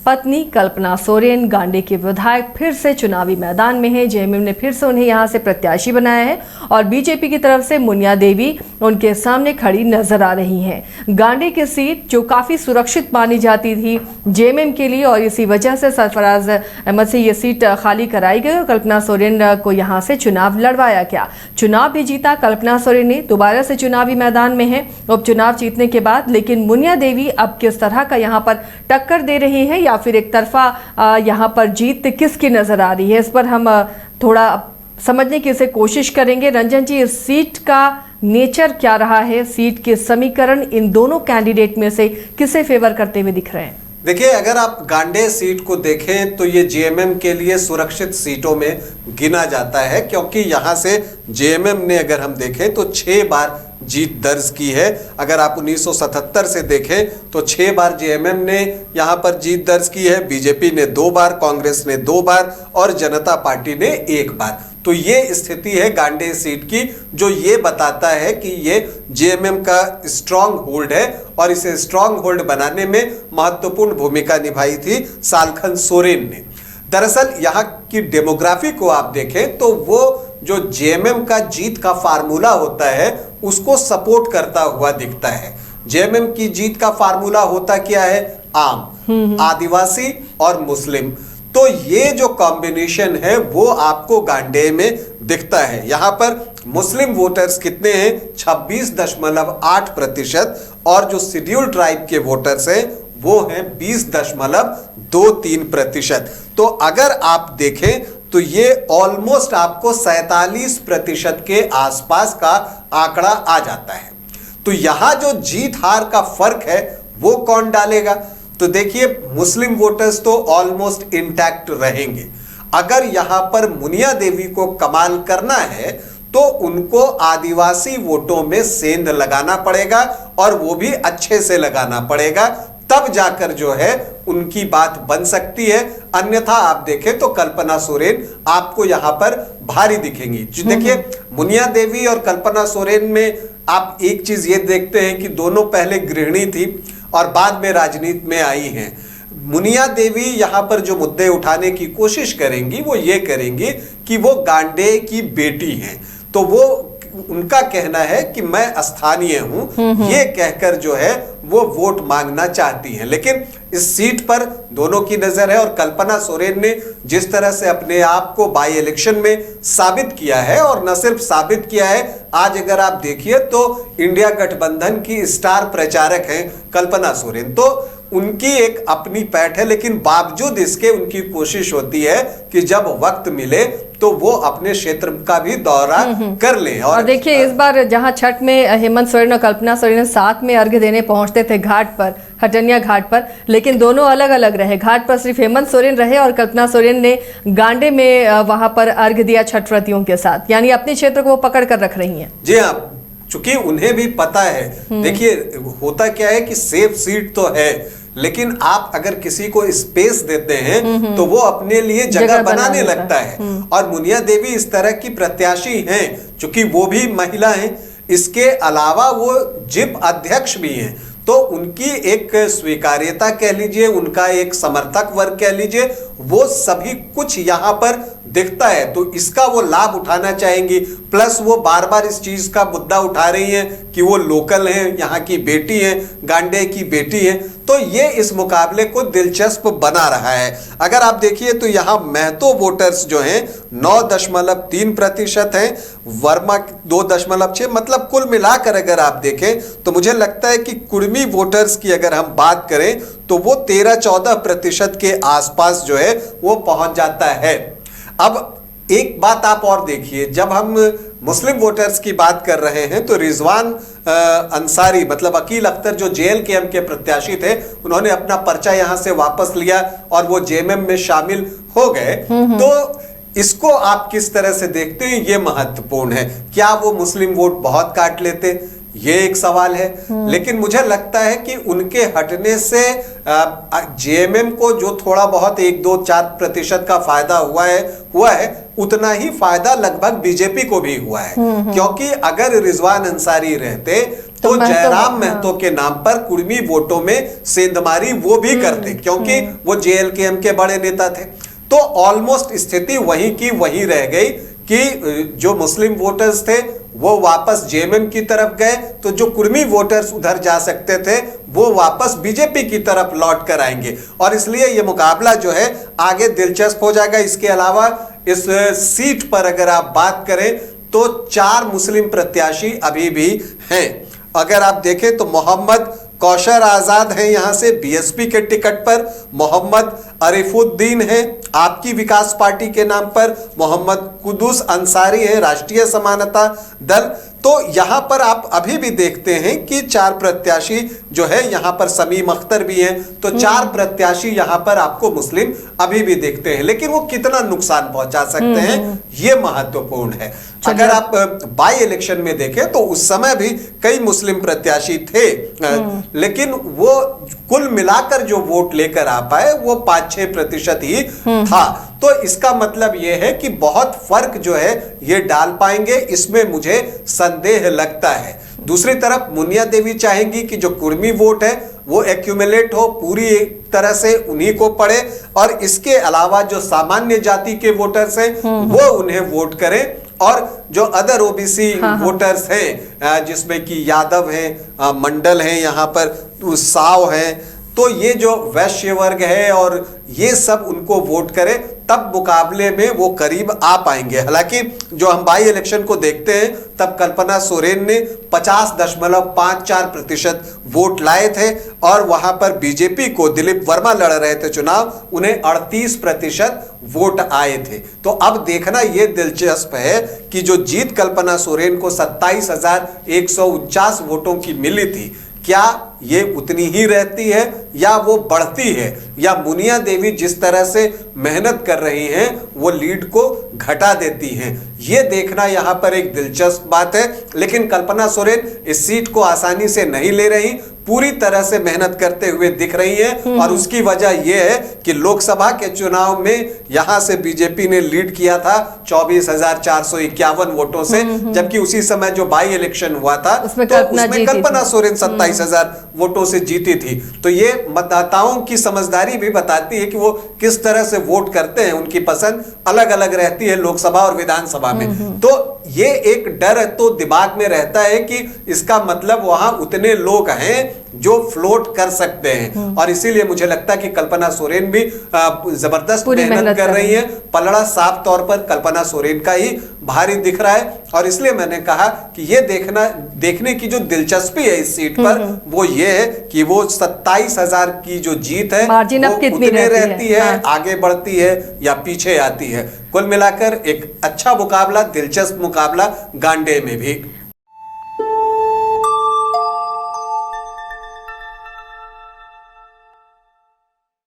पत्नी कल्पना सोरेन गांडे के विधायक फिर से चुनावी मैदान में है। जेएमएम ने फिर से उन्हें यहां से प्रत्याशी बनाया है और बीजेपी की तरफ से मुनिया देवी उनके सामने खड़ी नजर आ रही हैं। गांडे की सीट जो काफी सुरक्षित मानी जाती थी जेएमएम के लिए और इसी वजह से सरफराज अहमद से ये सीट खाली कराई गई और कल्पना सोरेन को यहां से चुनाव लड़वाया गया। चुनाव भी जीता कल्पना सोरेन ने, दोबारा से चुनावी मैदान में है उपचुनाव जीतने के बाद। लेकिन मुनिया देवी अब किस तरह का यहाँ पर टक्कर दे रही है या फिर एक तरफा यहाँ पर जीत किसकी नजर आ रही है, इस पर हम थोड़ा समझने की इसे कोशिश करेंगे। रंजन जी, इस सीट का नेचर क्या रहा है, सीट के समीकरण इन दोनों कैंडिडेट में से किसे फेवर करते हुए दिख रहे हैं? देखिए, अगर आप गांडे सीट को देखें तो ये जेएमएम के लिए सुरक्षित सीटों में गिना जाता है, क्योंकि यहां से जेएमएम ने अगर हम देखें तो 6 बार जीत दर्ज की है। अगर आप 1977 से देखें तो 6 बार जेएमएम ने यहां पर जीत दर्ज की है, बीजेपी ने 2 बार, कांग्रेस ने 2 बार और जनता पार्टी ने 1 बार। तो ये स्थिति है गांडे सीट की, जो ये बताता है कि ये जेएमएम का स्ट्रांग होल्ड है और इसे स्ट्रांग होल्ड बनाने में महत्वपूर्ण भूमिका निभाई थी सालखन सोरेन ने। दरअसल यहाँ की डेमोग्राफी को आप देखें तो वो जो जेएमएम का जीत का फार्मूला होता है उसको सपोर्ट करता हुआ दिखता है। जेएमएम की जीत का फार्मूला होता क्या है? आम, आदिवासी और मुस्लिम। तो ये जो कॉम्बिनेशन है वो आपको गांडे में दिखता है। यहां पर मुस्लिम वोटर्स कितने हैं? 26.8% और जो शेड्यूल ट्राइब के वोटर्स हैं वो हैं 20.23%। तो अगर आप देखें तो ये ऑलमोस्ट आपको 47% के आसपास का आंकड़ा आ जाता है। तो यहां जो जीत हार का फर्क है वो कौन डालेगा? तो देखिए, मुस्लिम वोटर्स तो ऑलमोस्ट इंटैक्ट रहेंगे। अगर यहां पर मुनिया देवी को कमाल करना है तो उनको आदिवासी वोटों में सेंध लगाना पड़ेगा और वो भी अच्छे से लगाना पड़ेगा, तब जाकर जो है उनकी बात बन सकती है। अन्यथा आप देखें तो कल्पना सोरेन आपको यहां पर भारी दिखेंगी। देखिए, मुनिया देवी और कल्पना सोरेन में आप एक चीज ये देखते हैं कि दोनों पहले गृहिणी थी और बाद में राजनीति में आई हैं। मुनिया देवी यहां पर जो मुद्दे उठाने की कोशिश करेंगी वो ये करेंगी कि वो गांडे की बेटी हैं, तो वो उनका कहना है कि मैं स्थानीय हूं, ये कहकर जो है वो वोट मांगना चाहती हैं। लेकिन इस सीट पर दोनों की नजर है और कल्पना सोरेन ने जिस तरह से अपने आप को बाई इलेक्शन में साबित किया है, और न सिर्फ साबित किया है, आज अगर आप देखिए तो इंडिया गठबंधन की स्टार प्रचारक हैं कल्पना सोरेन। तो उनकी एक अपनी पैठ है, लेकिन बावजूद इसके उनकी कोशिश होती है कि जब वक्त मिले तो वो अपने क्षेत्र का भी दौरा कर लें। और देखिए, इस बार जहां छठ में हेमंत सोरेन और कल्पना सोरेन साथ में अर्घ्य देने पहुंचते थे घाट पर, हटनिया घाट पर, लेकिन दोनों अलग अलग रहे। घाट पर सिर्फ हेमंत सोरेन रहे और कल्पना सोरेन ने गांडे में वहां पर अर्घ्य दिया छठ व्रतियों के साथ, यानी अपने क्षेत्र को वो पकड़ कर रख रही हैं। जी हाँ, चूंकि उन्हें भी पता है। देखिए, होता क्या है कि सेफ सीट तो है, लेकिन आप अगर किसी को स्पेस देते हैं तो वो अपने लिए जगह बनाने लगता है। और मुनिया देवी इस तरह की प्रत्याशी हैं, चूंकि वो भी महिला हैं, इसके अलावा वो जिप अध्यक्ष भी हैं, तो उनकी एक स्वीकार्यता कह लीजिए, उनका एक समर्थक वर्ग कह लीजिए, वो सभी कुछ यहां पर दिखता है। तो इसका वो लाभ उठाना चाहेंगी। प्लस वो बार बार इस चीज का मुद्दा उठा रही हैं कि वो लोकल हैं, यहाँ की बेटी हैं, गांडे की बेटी हैं। तो ये इस मुकाबले को दिलचस्प बना रहा है। अगर आप देखिए तो यहाँ महतो वोटर्स जो हैं 9.3% हैं, वर्मा 2.6, मतलब कुल मिलाकर अगर आप देखें तो मुझे लगता है कि कुर्मी वोटर्स की अगर हम बात करें तो वो 13-14% के आसपास जो है वो पहुंच जाता है। अब एक बात आप और देखिए, जब हम मुस्लिम वोटर्स की बात कर रहे हैं तो रिजवान अंसारी, मतलब अकील अख्तर, जो जेएलकेएम के प्रत्याशी थे, उन्होंने अपना पर्चा यहां से वापस लिया और वो जेएमएम में शामिल हो गए। तो इसको आप किस तरह से देखते हैं, ये महत्वपूर्ण है। क्या वो मुस्लिम वोट बहुत काट लेते, ये एक सवाल है। लेकिन मुझे लगता है कि उनके हटने से जेएमएम को जो थोड़ा बहुत 1-2-4% का फायदा हुआ है उतना ही फायदा लगभग बीजेपी को भी हुआ है। क्योंकि अगर रिजवान अंसारी रहते तो जयराम महतो के नाम पर कुर्मी वोटों में सेंधमारी वो भी करते, क्योंकि वो जेएलकेएम के बड़े नेता थे। तो ऑलमोस्ट स्थिति वहीं की वहीं रह गई कि जो मुस्लिम वोटर्स थे वो वापस जेएमएम की तरफ गए, तो जो कुर्मी वोटर्स उधर जा सकते थे वो वापस बीजेपी की तरफ लौट कर आएंगे, और इसलिए ये मुकाबला जो है आगे दिलचस्प हो जाएगा। इसके अलावा इस सीट पर अगर आप बात करें तो 4 मुस्लिम प्रत्याशी अभी भी हैं। अगर आप देखें तो मोहम्मद कौशर आजाद हैं यहां से बीएसपी के टिकट पर, मोहम्मद अरिफुद्दीन है आपकी विकास पार्टी के नाम पर, मोहम्मद कुदूस अंसारी है राष्ट्रीय समानता दल। तो यहां पर आप अभी भी देखते हैं कि 4 प्रत्याशी जो है यहां पर समीम अख्तर भी हैं, तो 4 प्रत्याशी यहां पर आपको मुस्लिम अभी भी देखते हैं, लेकिन वो कितना नुकसान पहुंचा सकते हैं ये महत्वपूर्ण है। अगर आप बाई इलेक्शन में देखें तो उस समय भी कई मुस्लिम प्रत्याशी थे, लेकिन वो कुल मिलाकर जो वोट लेकर आ पाए वो 5-6% ही था। तो इसका मतलब यह है कि बहुत फर्क जो है ये डाल पाएंगे, इसमें मुझे संदेह लगता है। दूसरी तरफ मुनिया देवी चाहेंगी कि जो कुर्मी वोट है वो एक्यूमुलेट हो, पूरी एक तरह से उन्हीं को पड़े, और इसके अलावा जो सामान्य जाति के वोटर्स हैं वो उन्हें वोट करें, और जो अदर ओबीसी वोटर्स हैं जिसमें कि यादव हैं, मंडल हैं, यहाँ पर साव हैं, तो ये जो वैश्य वर्ग है और ये सब उनको वोट करें, तब मुकाबले में वो करीब आ पाएंगे। हालांकि जो हम बाई इलेक्शन को देखते हैं तब कल्पना सोरेन ने 50.54% वोट लाए थे, और वहां पर बीजेपी को दिलीप वर्मा लड़ रहे थे चुनाव, उन्हें 38% वोट आए थे। तो अब देखना यह दिलचस्प है कि जो जीत कल्पना सोरेन को 27,149 वोटों की मिली थी, क्या ये उतनी ही रहती है या वो बढ़ती है, या मुनिया देवी जिस तरह से मेहनत कर रही हैं वो लीड को घटा देती हैं, ये देखना यहां पर एक दिलचस्प बात है। लेकिन कल्पना सोरेन इस सीट को आसानी से नहीं ले रही, पूरी तरह से मेहनत करते हुए दिख रही हैं, और उसकी वजह यह है कि लोकसभा के चुनाव में यहां से बीजेपी ने लीड किया था 24,451 वोटों से, जबकि उसी समय जो बाई इलेक्शन हुआ था उसमें कल्पना सोरेन 27,000 वोटों से जीती थी। तो ये मतदाताओं की समझदारी भी बताती है कि वो किस तरह से वोट करते हैं, उनकी पसंद अलग अलग रहती है लोकसभा और विधानसभा में। तो ये एक डर तो दिमाग में रहता है कि इसका मतलब वहां उतने लोग हैं जो फ्लोट कर सकते हैं, और इसीलिए मुझे लगता है कि कल्पना सोरेन भी जबरदस्त मेहनत कर रही है। पलड़ा साफ तौर पर कल्पना सोरेन का ही भारी दिख रहा है, और इसलिए मैंने कहा कि ये देखने की जो दिलचस्पी है इस सीट पर वो ये है कि वो 27,000 की जो जीत है वो उतने रहती है, आगे बढ़ती है या पीछे आती है। कुल मिलाकर एक अच्छा मुकाबला, दिलचस्प मुकाबला गांडे में भी।